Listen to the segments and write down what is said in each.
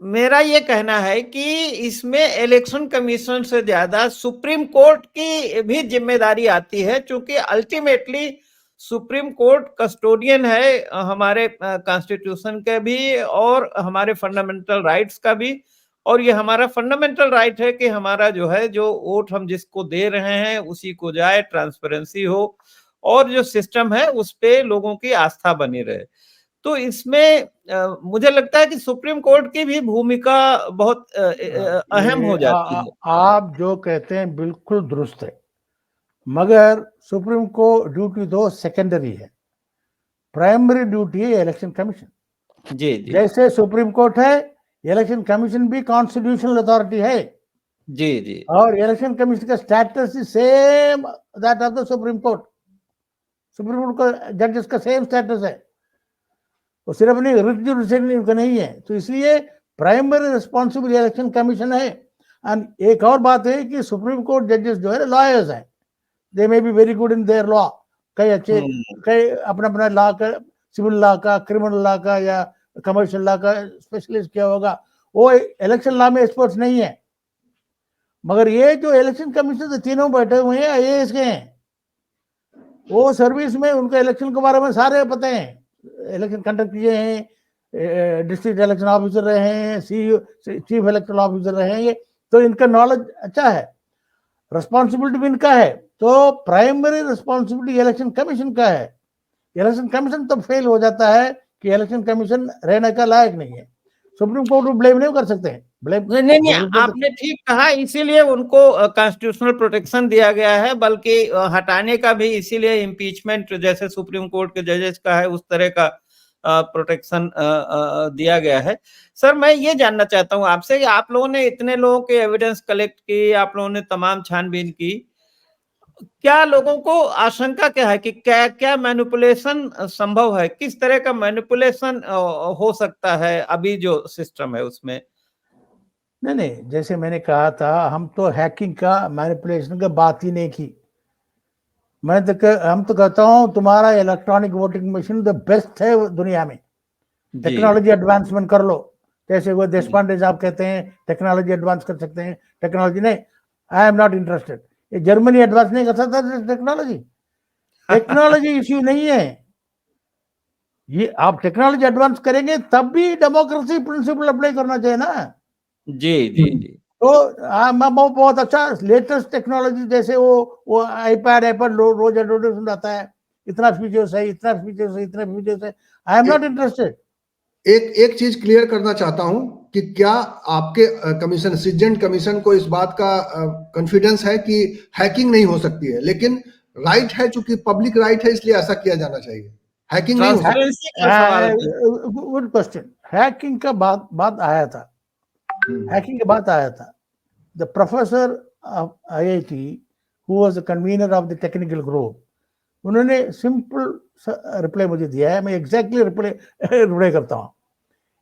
मेरा ये कहना है कि इसमें इलेक्शन कमीशन से ज्यादा सुप्रीम कोर्ट की भी जिम्मेदारी आती है, क्योंकि अल्टीमेटली सुप्रीम कोर्ट कस्टोडियन है हमारे कॉन्स्टिट्यूशन के भी और हमारे फंडामेंटल राइट्स का भी। और ये हमारा फंडामेंटल राइट है कि हमारा जो है, जो वोट हम जिसको दे रहे हैं उसी को जाए, ट्रांसपेरेंसी हो और जो सिस्टम है उस पे लोगों की आस्था बनी रहे। तो इसमें मुझे लगता है कि सुप्रीम कोर्ट की भी भूमिका बहुत अहम हो जाती है। आप जो कहते हैं बिल्कुल दुरुस्त है, मगर सुप्रीम को ड्यूटी दो सेकेंडरी है, प्राइमरी ड्यूटी है इलेक्शन कमीशन। जी जी जैसे सुप्रीम कोर्ट है, इलेक्शन कमीशन भी कॉन्स्टिट्यूशनल अथॉरिटी है। जी जी और इलेक्शन कमीशन का status is same that of the supreme court. Supreme court का जजेस का सेम स्टेटस है, वो सिर्फ नहीं रिट जुडिशरी का नहीं है। तो इसलिए प्राइमरी रिस्पॉन्सिबल इलेक्शन कमीशन है। एंड एक और बात है कि सुप्रीम कोर्ट जजेस जो है लॉयर्स हैं, they may be very good in their law. कई अच्छे, कई अपना अपना लॉ का, सिविल लॉ का, क्रिमिनल लॉ का या कमर्शियल लॉ का स्पेशलिस्ट किया होगा। वो इलेक्शन लॉ में एक्सपर्ट्स नहीं है। मगर ये जो इलेक्शन कमीशन से तीनों बैठे हुए हैं आईएएस के हैं, वो सर्विस में उनको इलेक्शन के बारे में सारे पता हैं। इलेक्शन कंडक्ट किए हैं, डिस्ट्रिक्ट इलेक्शन ऑफिसर रहे हैं, चीफ इलेक्शन ऑफिसर रहे हैं, ये तो इनका नॉलेज अच्छा है, रिस्पॉन्सिबिलिटी भी इनका है। तो प्राइमरी रिस्पॉन्सिबिलिटी इलेक्शन कमीशन का है। इलेक्शन कमीशन तो फेल हो जाता है कि इलेक्शन कमीशन रहने का लायक नहीं है। सुप्रीम कोर्ट को ब्लेम नहीं कर सकते हैं, ब्लेम नहीं, आपने ठीक कहा, इसीलिए उनको कॉन्स्टिट्यूशनल प्रोटेक्शन दिया गया है। बल्कि हटाने का भी इसीलिए इम्पीचमेंट जैसे सुप्रीम कोर्ट के जजेस का है उस तरह का प्रोटेक्शन दिया गया है। सर, मैं ये जानना चाहता हूँ आपसे कि आप लोगों ने इतने लोगों के एविडेंस कलेक्ट की, आप लोगों ने तमाम छानबीन की, क्या लोगों को आशंका क्या है कि क्या क्या मैनिपुलेशन संभव है? किस तरह का मैनिपुलेशन हो सकता है अभी जो सिस्टम है उसमें? नहीं, जैसे मैंने कहा था, हम तो हैकिंग का, मैनिपुलेशन का बात ही नहीं की। हम तो कहता हूँ तुम्हारा electronic voting machine the best है दुनिया में। टेक्नोलॉजी एडवांसमेंट कर लो, जैसे वो देश पांडे साहब कहते हैं टेक्नोलॉजी एडवांस कर सकते हैं। टेक्नोलॉजी नहीं, आई एम नॉट इंटरेस्टेड। ये जर्मनी एडवांस नहीं कर सकता टेक्नोलॉजी। टेक्नोलॉजी इश्यू नहीं है ये। आप टेक्नोलॉजी एडवांस करेंगे तब भी डेमोक्रेसी प्रिंसिपल अप्लाई करना चाहिए ना। जी जी जी। तो बहुत अच्छा लेटेस्ट टेक्नोलॉजी, जैसे वो आईपैड रोज एडवर्टाइजमेंट आता है, इतना फीचर्स है, इतना फीचर्स है, इतना फीचर्स है। I am not interested. एक चीज क्लियर करना चाहता हूं कि क्या आपके कमीशन, सिजेंट कमीशन को इस बात का कॉन्फिडेंस है कि हैकिंग नहीं हो सकती है, लेकिन राइट है, चूंकि पब्लिक राइट है इसलिए ऐसा किया जाना चाहिए, हैकिंग नहीं हो सकती। Good question. हैकिंग का बात आया था, हैकिंग की बात आया था। The professor of IIT who was the convener of the technical group, उन्होंने सिंपल रिप्लाई मुझे दिया है, मैं एग्जैक्टली रिप्लाई करता हूँ।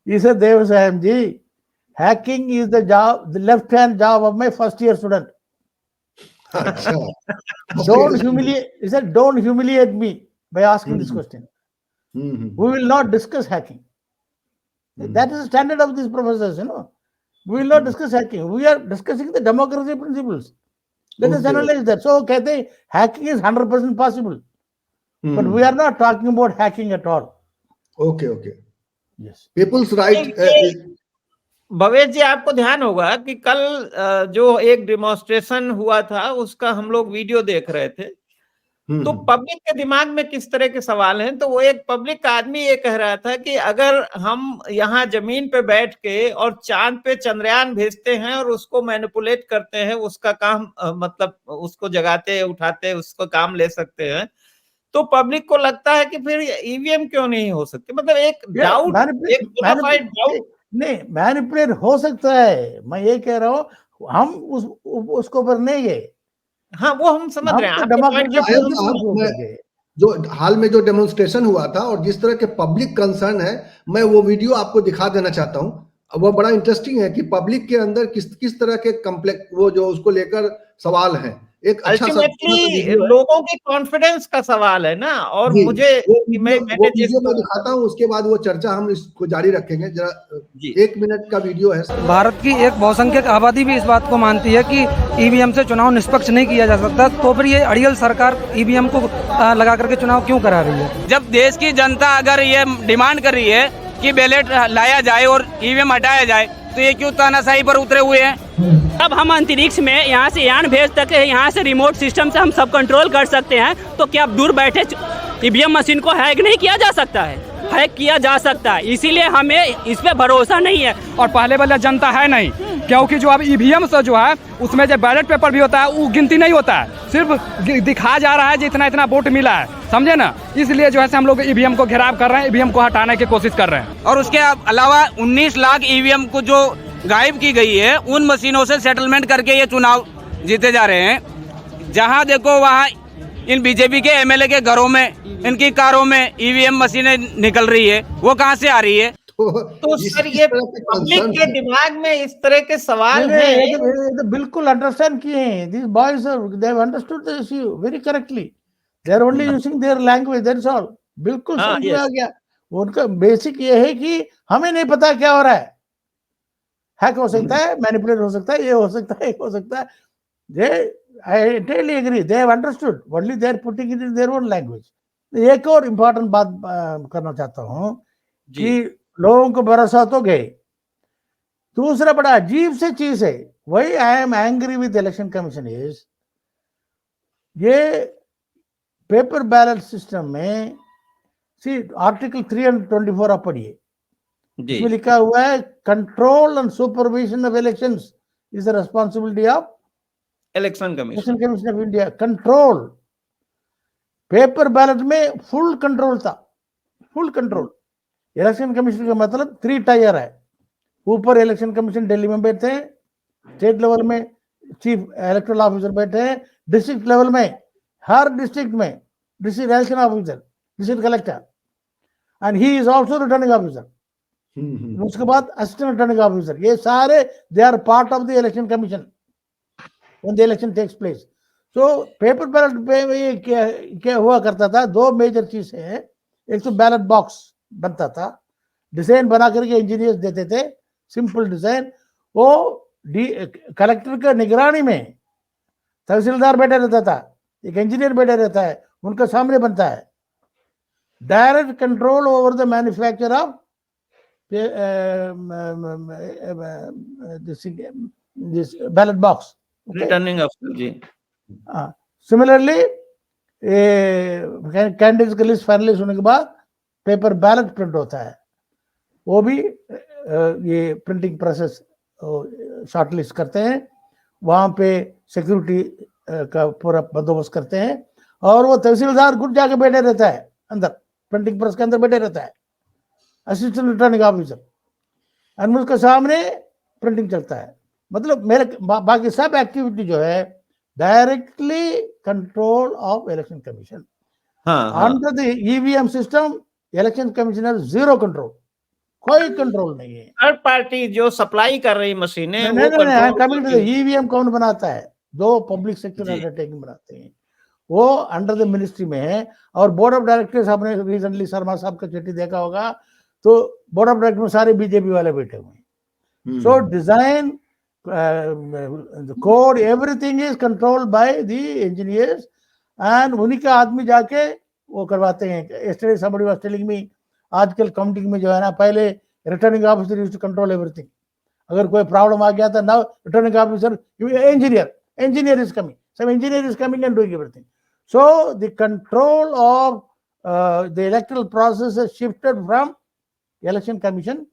इसे Dev Sahab ji, hacking is the job, the left hand job of my first year student. Don't humiliate me by asking this question. We will not discuss hacking. That is the standard of these professors, We will not discuss hacking. We are discussing the democracy principles. Let us analyze that. So, कहते हैं hacking is 100% possible, but we are not talking about hacking at all. Okay. Yes. People's right. Bhavesh ji, आपको ध्यान होगा कि कल जो एक demonstration हुआ था उसका हम लोग वीडियो देख रहे थे, तो पब्लिक के दिमाग में किस तरह के सवाल हैं। तो वो एक पब्लिक आदमी ये कह रहा था कि अगर हम यहाँ जमीन पे बैठ के और चांद पे चंद्रयान भेजते हैं और उसको मैनिपुलेट करते हैं, उसका काम मतलब उसको जगाते उठाते उसको काम ले सकते हैं, तो पब्लिक को लगता है कि फिर ईवीएम क्यों नहीं हो सकते। मतलब एक डाउट, एक बोनाफाइड डाउट। नहीं, मैनिपुलेट हो सकता है, मैं ये कह रहा हूँ, हम उसको पर नहीं गए। हाँ, वो हम समझ रहे हैं। जो हाल में जो डेमोन्स्ट्रेशन हुआ था और जिस तरह के पब्लिक कंसर्न है, मैं वो वीडियो आपको दिखा देना चाहता हूँ। वो बड़ा इंटरेस्टिंग है कि पब्लिक के अंदर किस तरह के कम्प्लेक्स वो जो उसको लेकर सवाल हैं। एक अच्छा सा अल्टीमेटली वीडियो है। लोगों की कॉन्फिडेंस का सवाल है ना, और जी, मुझे वो मैंने जिस वीडियो मैं दिखाता हूँ, उसके बाद वो चर्चा हम इसको जारी रखेंगे। जरा जी 1 मिनट का वीडियो है। भारत की एक बहुसंख्यक आबादी भी इस बात को मानती है कि ईवीएम से चुनाव निष्पक्ष नहीं किया जा सकता, तो फिर ये अड़ियल सरकार ईवीएम को लगा करके चुनाव क्यों करा रही है? जब देश की जनता अगर ये डिमांड कर रही है कि बैलेट लाया जाए और ईवीएम हटाया जाए, तो ये क्यों तानाशाही पर उतरे हुए हैं? अब हम अंतरिक्ष में यहाँ से यान भेज सकते हैं, यहाँ से रिमोट सिस्टम से हम सब कंट्रोल कर सकते हैं, तो क्या अब दूर बैठे ईवीएम मशीन को हैक नहीं किया जा सकता है? हैक किया जा सकता है, इसीलिए हमें इस पे भरोसा नहीं है। और पहले वाला जनता है नहीं, क्योंकि जो अब ईवीएम से जो है उसमें जो बैलेट पेपर भी होता है वो गिनती नहीं होता है, सिर्फ दिखा जा रहा है कि इतना इतना वोट मिला है, समझे ना? इसलिए जो है हम लोग ईवीएम को घेराव कर रहे हैं, ईवीएम को हटाने की कोशिश कर रहे हैं। और उसके अलावा 19 लाख ईवीएम को जो गायब की गई है, उन मशीनों से सेटलमेंट करके ये चुनाव जीते जा रहे हैं। जहां देखो वहां इन बीजेपी के एमएलए के घरों में, इनकी कारों में ईवीएम मशीनें निकल रही है, वो कहां से आ रही है? तो सर ये पब्लिक के दिमाग में इस तरह के सवाल नहीं, हैं। ये तो बिल्कुल अंडरस्टैंड किए हैं। These boys they have understood the issue very correctly. They are only using their language, that's all. बिल्कुल हाँ, समझ में yes. आ गया। उनका बेसिक ये है कि हमें नहीं पता क्या हो रहा है। हैक हो सकता है, मैनिपुलेट हो सकता है, ये हो सकता है, ये हो सकता है। I totally agree. They have understood. Only they are putting it in their own language. एक और इम्पोर्टेंट बात करना चाहता हूँ कि लोगों को भरोसा तो गए। दूसरा बड़ा अजीब से चीज है, वही I am angry with election commission is, ये पेपर बैलेट सिस्टम में सी आर्टिकल 324 आप पढ़िए, इसमें लिखा हुआ है control and supervision of elections is the responsibility of election commission of India. Control, paper ballot में फुल कंट्रोल था, फुल कंट्रोल। इलेक्शन कमीशन का मतलब 3 टायर है। ऊपर इलेक्शन कमीशन दिल्ली में बैठे हैं, स्टेट लेवल में चीफ इलेक्टोरल ऑफिसर बैठे हैं, डिस्ट्रिक्ट लेवल में हर डिस्ट्रिक्ट में district election officer, district collector, and he is also returning officer. उसके बाद असिस्टेंट रिटर्निंग ऑफिसर, ये सारे they are part of the election commission when the election takes place. So paper ballot पे ये क्या हुआ करता था, 2 मेजर चीज है। एक तो बैलेट बॉक्स बनता था, डिजाइन बना करके इंजीनियर्स देते थे, सिंपल डिजाइन। वो कलेक्टर का निगरानी में तहसीलदार बैठा रहता था, एक इंजीनियर बैठा रहता है, उनके सामने बनता है। Direct control over the manufacture of this ballot box, returning officer ji. Similarly candidates की लिस्ट फाइनलाइज होने के बाद पेपर बैलेट प्रिंट होता है, वो भी ये प्रिंटिंग प्रोसेस शॉर्टलिस्ट करते हैं, वहाँ पे सिक्योरिटी का पूरा बंदोबस्त करते हैं, और वो तहसीलदार खुद जाके बैठे रहता है अंदर, प्रिंटिंग प्रेस के अंदर बैठे रहता है, असिस्टेंट रिटर्निंग ऑफिसर, और उसके सामने प्रिंटिंग चलता है। मतलब मेरे बाकी सब एक्टिविटी जो है directly control of election commission. Under the EVM system election commissioner zero control, कोई कंट्रोल नहीं है। थर्ड पार्टी जो सप्लाई कर रही मशीनें, ईवीएम कौन बनाता है? 2 पब्लिक सेक्टर अंडरटेकिंग बनाते हैं, वो अंडर द मिनिस्ट्री में है। और बोर्ड ऑफ डायरेक्टर्स, आपने रिसेंटली शर्मा साहब का चिट्ठी देखा होगा, तो बोर्ड ऑफ डायरेक्टर में सारे बीजेपी वाले बैठे हुए हैं। So design, code, everything is controlled by the engineers, and उन्हीं के आदमी जाके वो करवाते हैं। yesterday somebody was telling me, आजकल काउंटिंग में जो है ना, पहले returning officer used to control everything. अगर कोई प्रॉब्लम आ गया था, now returning officer, engineer is coming, some engineer is coming and doing everything. So the control of the electoral process has shifted from election commission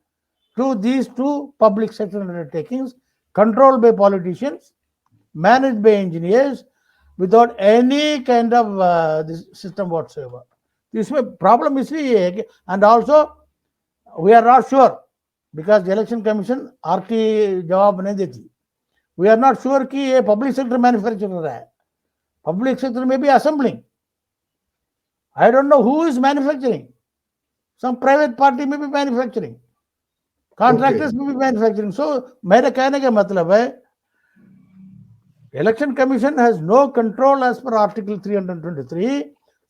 to these 2 public sector undertakings, controlled by politicians, managed by engineers, without any kind of this system whatsoever. इसमें problem इसलिए है कि, and also we are not sure, because election commission RTI जवाब नहीं देती, we are not sure कि ये public sector manufacture कर रहा है। पब्लिक सेक्टर में भी assembling, I don't know who is manufacturing, some private party में भी मैन्युफैक्चरिंग, कॉन्ट्रैक्टर्स में भी मैन्युफैक्चरिंग। सो मेरे कहने का मतलब है election commission has no control as per article 323.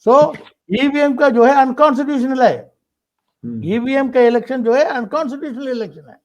So EVM का जो है अनकॉन्स्टिट्यूशनल है. ईवीएम का इलेक्शन जो है अनकॉन्स्टिट्यूशनल इलेक्शन है.